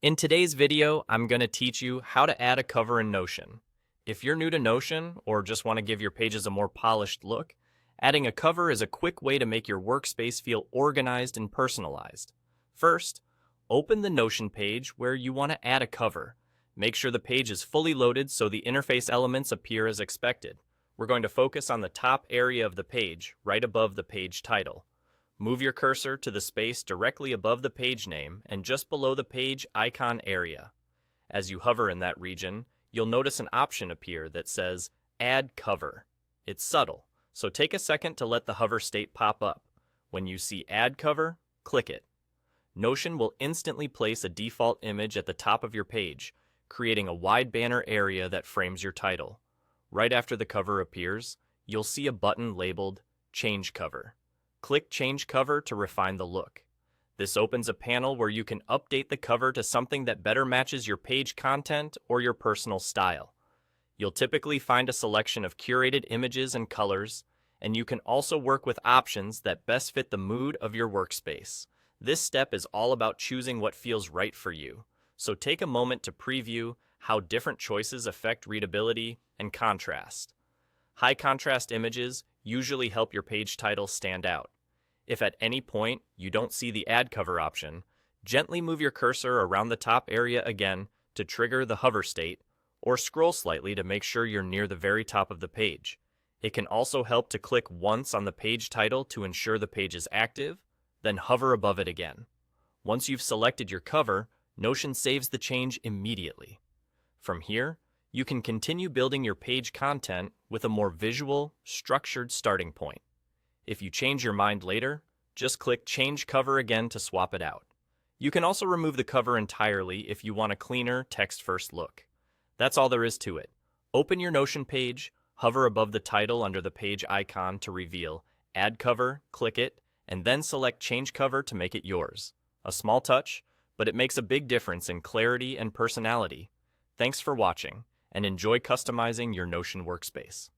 In today's video, I'm going to teach you how to add a cover in Notion. If you're new to Notion or just want to give your pages a more polished look, adding a cover is a quick way to make your workspace feel organized and personalized. First, open the Notion page where you want to add a cover. Make sure the page is fully loaded so the interface elements appear as expected. We're going to focus on the top area of the page, right above the page title. Move your cursor to the space directly above the page name and just below the page icon area. As you hover in that region, you'll notice an option appear that says Add Cover. It's subtle, so take a second to let the hover state pop up. When you see Add Cover, click it. Notion will instantly place a default image at the top of your page, creating a wide banner area that frames your title. Right after the cover appears, you'll see a button labeled Change Cover. Click Change Cover to refine the look. This opens a panel where you can update the cover to something that better matches your page content or your personal style. You'll typically find a selection of curated images and colors, and you can also work with options that best fit the mood of your workspace. This step is all about choosing what feels right for you, so take a moment to preview how different choices affect readability and contrast. High contrast images usually help your page title stand out. If at any point you don't see the Add Cover option, gently move your cursor around the top area again to trigger the hover state, or scroll slightly to make sure you're near the very top of the page. It can also help to click once on the page title to ensure the page is active, then hover above it again. Once you've selected your cover, Notion saves the change immediately. From here, you can continue building your page content with a more visual, structured starting point. If you change your mind later, just click Change Cover again to swap it out. You can also remove the cover entirely if you want a cleaner, text-first look. That's all there is to it. Open your Notion page, hover above the title under the page icon to reveal Add Cover, click it, and then select Change Cover to make it yours. A small touch, but it makes a big difference in clarity and personality. Thanks for watching, and enjoy customizing your Notion workspace.